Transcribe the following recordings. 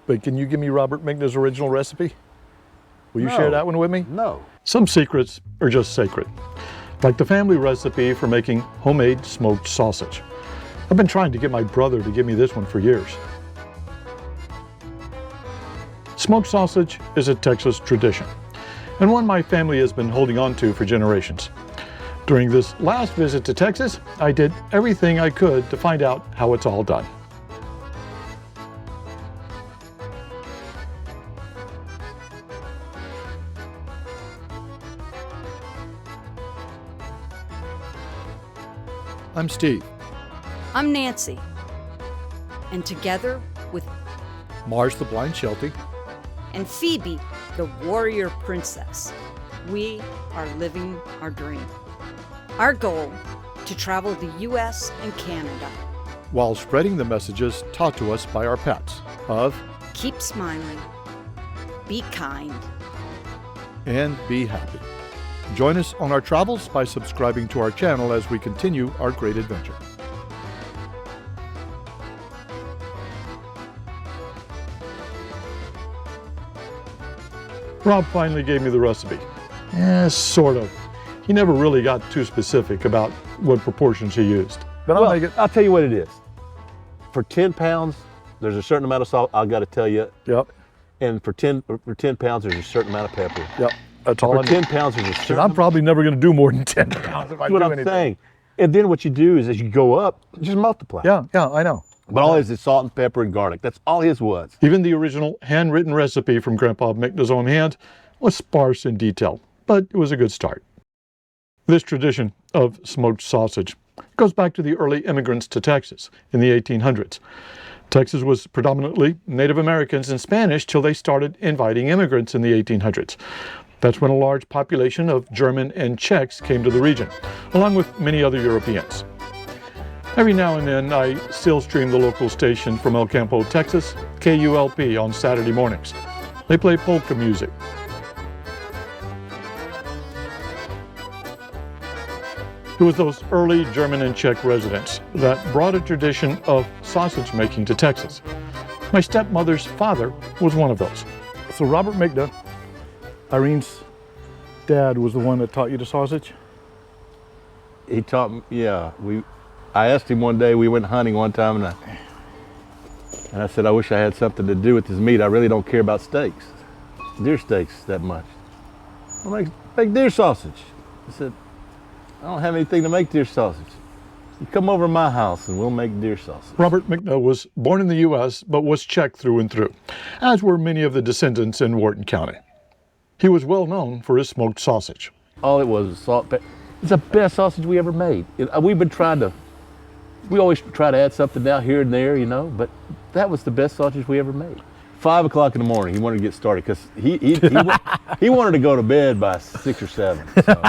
but can you give me Robert Migna's original recipe? Will you No. share that one with me? No. Some secrets are just sacred, like the family recipe for making homemade smoked sausage. I've been trying to get my brother to give me this one for years. Smoked sausage is a Texas tradition, and one my family has been holding on to for generations. During this last visit to Texas, I did everything I could to find out how it's all done. I'm Steve. I'm Nancy, and together with Mars the Blind Sheltie. and Phoebe, the warrior princess, we are living our dream. Our goal, to travel the U.S. and Canada. While spreading the messages taught to us by our pets of Keep smiling, be kind. and be happy. Join us on our travels by subscribing to our channel as we continue our great adventure. Rob finally gave me the recipe. Sort of. He never really got too specific about what proportions he used. But I'll make it. I'll tell you what it is. For 10 pounds, there's a certain amount of salt, I've got to tell you. Yep. And for 10 pounds, there's a certain amount of pepper. Yep. That's all I For need. 10 pounds, there's a certain I'm probably never going to do more than 10 pounds if I That's do what I'm anything. saying. And then what you do is as you go up, just multiply. Yeah, I know. But all it is salt and pepper and garlic. That's all his was. Even the original handwritten recipe from Grandpa Migna's own hand was sparse in detail, but it was a good start. This tradition of smoked sausage goes back to the early immigrants to Texas in the 1800s. Texas was predominantly Native Americans and Spanish till they started inviting immigrants in the 1800s. That's when a large population of German and Czechs came to the region, along with many other Europeans. Every now and then, I still stream the local station from El Campo, Texas, KULP, on Saturday mornings. They play polka music. It was those early German and Czech residents that brought a tradition of sausage making to Texas. My stepmother's father was one of those. So Robert Migna, Irene's dad, was the one that taught you the sausage? He taught me, yeah. I asked him one day, we went hunting one time, and I said, I wish I had something to do with this meat. I really don't care about steaks, deer steaks that much. I'll make deer sausage. I said, I don't have anything to make deer sausage. You come over to my house and we'll make deer sausage. Robert Migna was born in the U.S., but was Czech through and through, as were many of the descendants in Wharton County. He was well known for his smoked sausage. All it was salt, pepper. It's the best sausage we ever made. We've been we always try to add something down here and there, you know, but that was the best sausage we ever made. 5 o'clock in the morning, he wanted to get started because he wanted to go to bed by 6 or 7. So.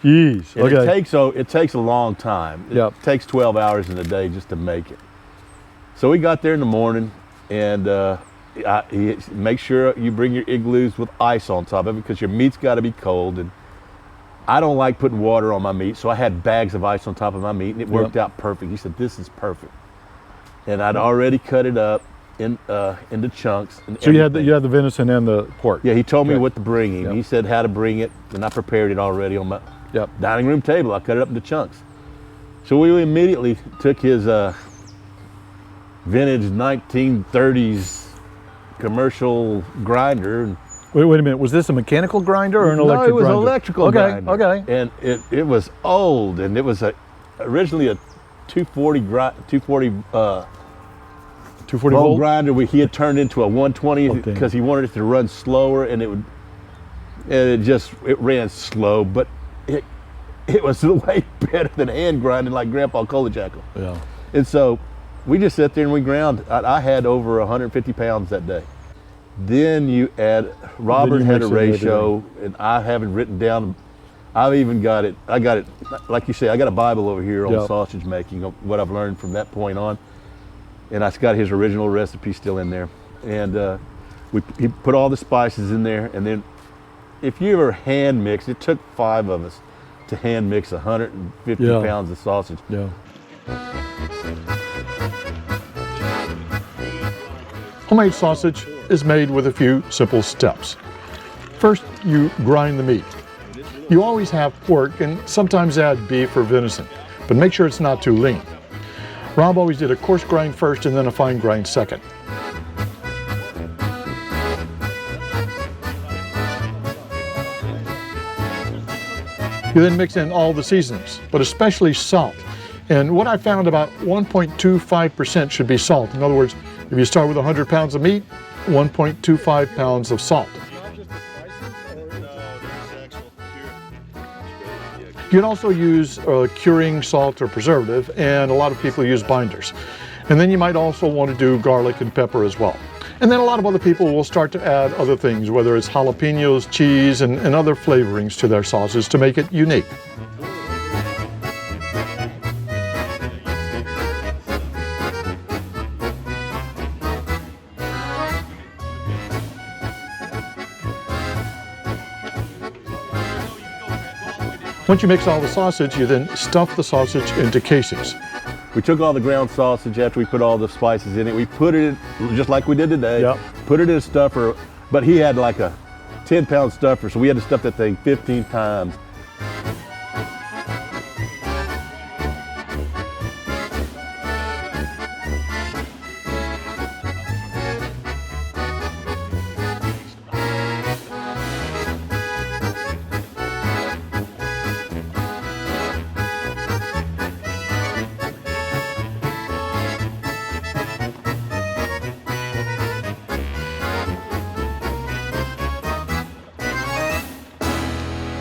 Jeez, And okay. it takes a long time. Yep. It takes 12 hours in a day just to make it. So we got there in the morning, and he make sure you bring your igloos with ice on top of it because your meat's got to be cold. And I don't like putting water on my meat, so I had bags of ice on top of my meat, and it worked out perfect. He said, "This is perfect." And I'd already cut it up into chunks. And So you had the venison and the pork. Yeah, he told me what to bring him. Yep. He said how to bring it, and I prepared it already on my dining room table. I cut it up into chunks. So we immediately took his vintage 1930s commercial grinder. And Wait a minute. Was this a mechanical grinder or an electric grinder? No, it was an electrical grinder. Okay. And it was old, and it was originally a 240 240 volt volt grinder. He had turned into a 120 Okay. because he wanted it to run slower, and it ran slow, but it was way better than hand grinding like Grandpa Kolajackle. Yeah. And so we just sat there and we ground. I had over 150 pounds that day. Then you add, Robert had a ratio, and I haven't written down, I've even got it, like you say, I got a Bible over here on sausage making, what I've learned from that point on. And I've got his original recipe still in there. And he put all the spices in there, and then if you ever hand mix, it took 5 of us to hand mix 150 pounds of sausage. Yeah. Homemade sausage is made with a few simple steps. First, you grind the meat. You always have pork and sometimes add beef or venison, but make sure it's not too lean. Rob always did a coarse grind first and then a fine grind second. You then mix in all the seasonings, but especially salt. And what I found, about 1.25% should be salt. In other words, if you start with 100 pounds of meat, 1.25 pounds of salt. You can also use curing salt or preservative, and a lot of people use binders. And then you might also want to do garlic and pepper as well. And then a lot of other people will start to add other things, whether it's jalapenos, cheese, and other flavorings to their sauces to make it unique. Once you mix all the sausage, you then stuff the sausage into casings. We took all the ground sausage after we put all the spices in it. We put it in, just like we did today, Yep. Put it in a stuffer, but he had like a 10-pound stuffer, so we had to stuff that thing 15 times.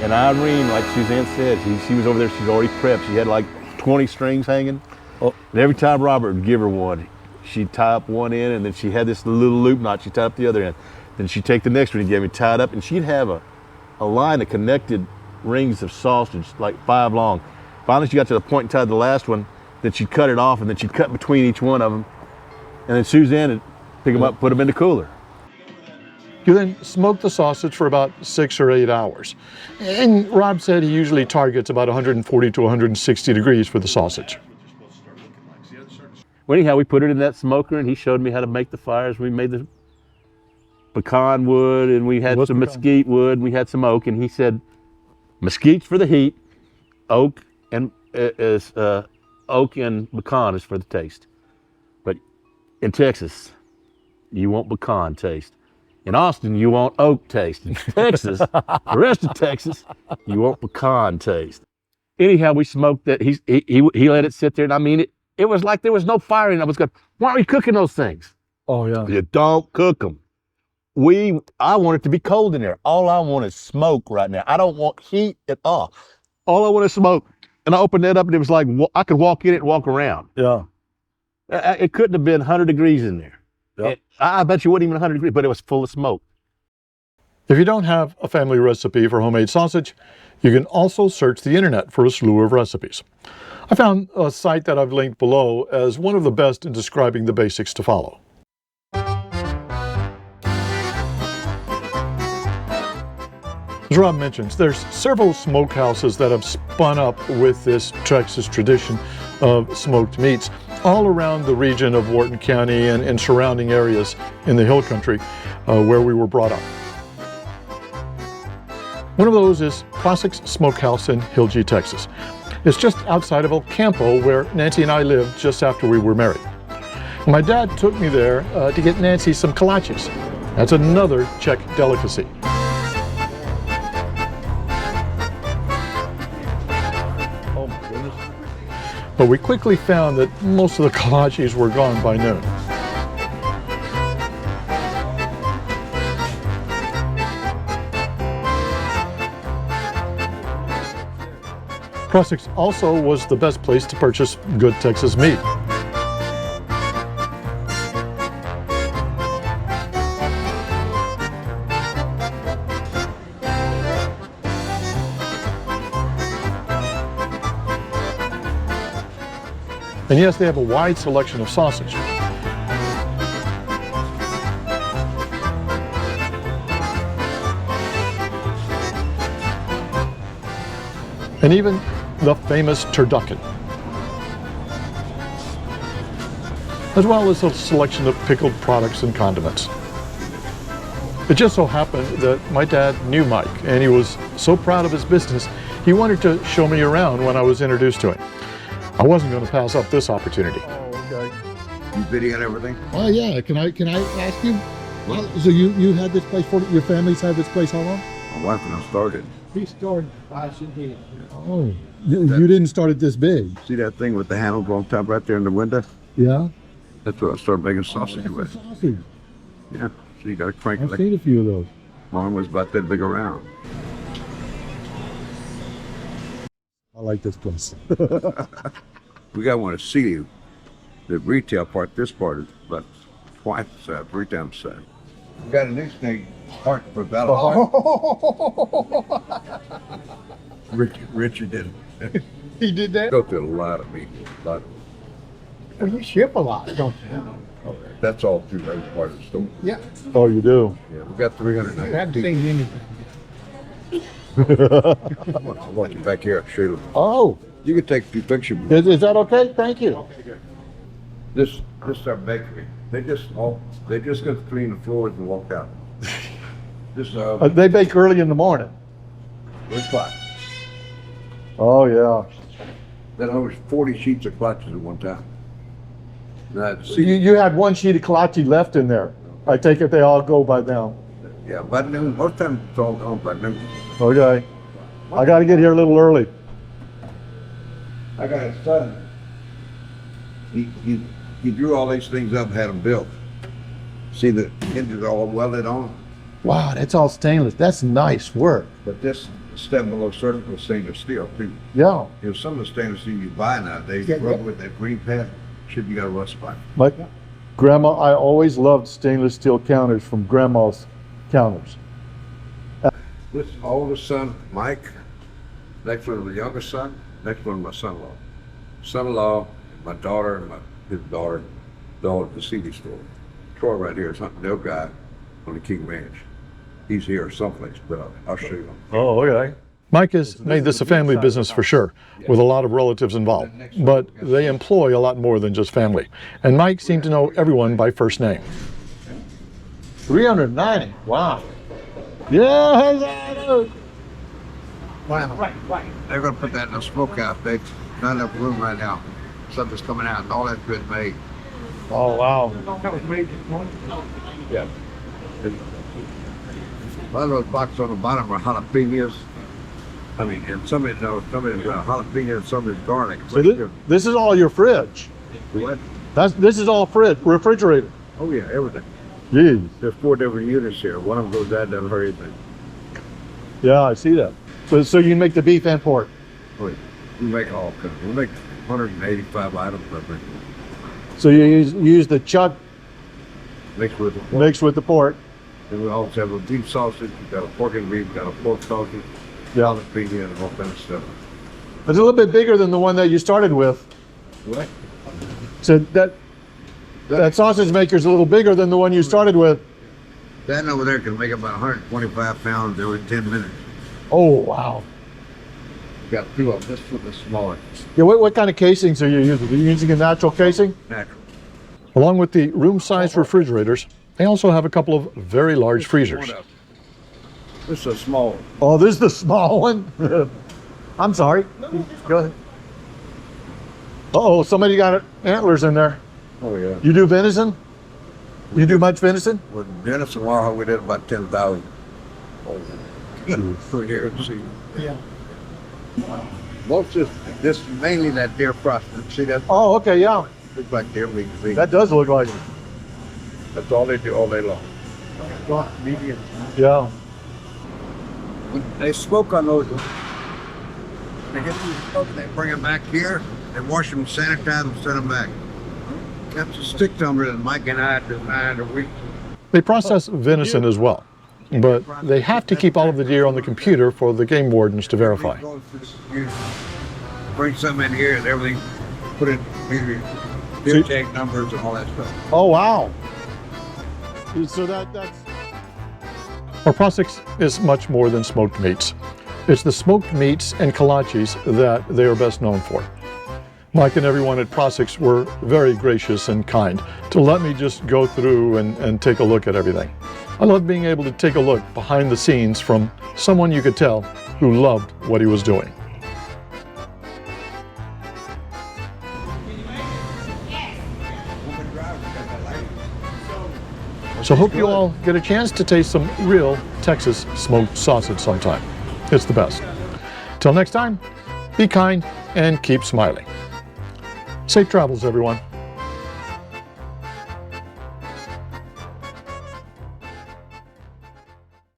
And Irene, like Suzanne said, she was over there, she's already prepped. She had like 20 strings hanging. Oh. And every time Robert would give her one, she'd tie up one end, and then she had this little loop knot, she'd tie up the other end. Then she'd take the next one and give me tied up, and she'd have a line of connected rings of sausage, like 5 long. Finally, she got to the point and tied the last one, then she'd cut it off, and then she'd cut between each one of them. And then Suzanne would pick them up, put them in the cooler. You then smoke the sausage for about 6 or 8 hours. And Rob said he usually targets about 140 to 160 degrees for the sausage. Well, anyhow, we put it in that smoker, and he showed me how to make the fires. We made the pecan wood, and we had some mesquite wood, and we had some oak, and he said, mesquite's for the heat, oak and pecan is for the taste. But in Texas, you want pecan taste. In Austin, you want oak taste. In Texas, the rest of Texas, you want pecan taste. Anyhow, we smoked that. He let it sit there, and I mean, it was like there was no fire in it. I was going, why are you cooking those things? Oh, yeah. You don't cook them. I want it to be cold in there. All I want is smoke right now. I don't want heat at all. All I want is smoke. And I opened that up, and it was like I could walk in it and walk around. Yeah. It couldn't have been 100 degrees in there. Yep. I bet you wasn't even 100 degrees, but it was full of smoke. If you don't have a family recipe for homemade sausage, you can also search the internet for a slew of recipes. I found a site that I've linked below as one of the best in describing the basics to follow. As Rob mentions, there's several smokehouses that have spun up with this Texas tradition of smoked meats all around the region of Wharton County and surrounding areas in the hill country where we were brought up. One of those is Prasek's Smokehouse in Hillgee, Texas. It's just outside of El Campo, where Nancy and I lived just after we were married. My dad took me there to get Nancy some kolaches. That's another Czech delicacy. But we quickly found that most of the kolaches were gone by noon. Praskes also was the best place to purchase good Texas meat. And yes, they have a wide selection of sausage. And even the famous turducken, as well as a selection of pickled products and condiments. It just so happened that my dad knew Mike, and he was so proud of his business, he wanted to show me around when I was introduced to him. I wasn't going to pass up this opportunity. Oh, okay. You video and everything? Oh yeah, can I ask you? Well, so you had this place for your family's had this place how long? My wife and I started. He started here. Oh, you didn't start it this big. See that thing with the handles on top right there in the window? Yeah. That's what I started making sausage with. Sausage. Yeah. So you got to crank it. I've Like seen a few of those. mine was about that big around. I like this place. We got one to see you. The retail part, this part is about twice the size, 3 times the size. We got a new thing, heart for battle. Richard did it. He did that? Go through a lot of meat, a lot of. Well, you ship a lot, don't you? That's all through that part of the store. Yeah. Oh, you do? Yeah, we got 390. I haven't seen anything. I want you back here, show you. Oh, You can take a few pictures. is that okay? Thank you. This is our bakery. They just go clean the floors and walk out. This They bake early in the morning. 3 o'clock. Oh, yeah. That holds 40 sheets of clutches at one time. Now, So you had one sheet of kolache left in there. I take it they all go by now. yeah, by noon. Most times it's all gone by noon. Okay. I got to get here a little early. I got a son. He drew all these things up, had them built. See the hinges all welded on, Wow, that's all stainless. That's nice work. but this step below certified stainless steel too. Yeah. You know, some of the stainless steel you buy nowadays, rub with that green pad, should be got a rust spot. My grandma, I always loved stainless steel counters from grandma's counters. This oldest son, Mike. Next one, the youngest son. Next one, my son-in-law. Son-in-law, my daughter, and his daughter, all at the CD store. Troy right here is hunting the guy on the King Ranch. He's here someplace, but I'll show you. Oh, okay. Mike has made this a family business for sure, with a lot of relatives involved. But they employ a lot more than just family. And Mike seemed to know everyone by first name. 390. Wow. Yeah. Wow. They're gonna put that in a smokehouse. There's not enough room right now. Something's coming out, and all that's been made. Oh, wow. Yeah. A lot of those boxes on the bottom are jalapenos. I mean, and some of it, some is jalapeno, and some is garlic. So this is all your fridge. What? This is all refrigerator. Oh yeah, everything. Jeez. There's 4 different units here. One of them goes out, doesn't hurt anything. Yeah, I see that. So you can make the beef and pork. Oh, yeah. We make all kinds. We make 185 items, I think. So you use the chuck Mixed with the pork. mixed with the pork. And we also have a beef sausage. We've got a pork and beef, got a pork sausage, Yeah. jalapeno, and all kind of stuff. It's a little bit bigger than the one that you started with. What? So that sausage maker's a little bigger than the one you started with. That over there can make about 125 pounds every 10 minutes. Oh, wow. Got 2 of them. This one is smaller. Yeah, what kind of casings are you using? Are you using a natural casing? Natural. Along with the room-sized refrigerators, they also have a couple of very large freezers. This is a small one. Oh, this is the small one? I'm sorry. Go ahead. Uh-oh, somebody got antlers in there. Oh, yeah. You do venison? You do much venison? With Dennis and Laura, we did about 10,000. For here to see. Yeah. Most of this mainly that deer Praskes. See that? Oh, okay, yeah. Looks like deer meat. See? That does look like it. That's all they do all day long. Medium. Yeah. When they smoke on those, they get them smoke, they bring them back here, they wash them, sanitize them, send them back. That's a stick tumbler that Mike and I designed a week. They process venison as well, but they have to keep all of the deer on the computer for the game wardens to verify. Bring some in here and everything, put it in deer tag numbers and all that stuff. Oh, wow. So that's... Well, Praskes is much more than smoked meats. It's the smoked meats and kolaches that they are best known for. Mike and everyone at Praskes were very gracious and kind to let me just go through and take a look at everything. I loved being able to take a look behind the scenes from someone you could tell who loved what he was doing. So hope you all get a chance to taste some real Texas smoked sausage sometime. It's the best. Till next time, be kind and keep smiling. Safe travels, everyone.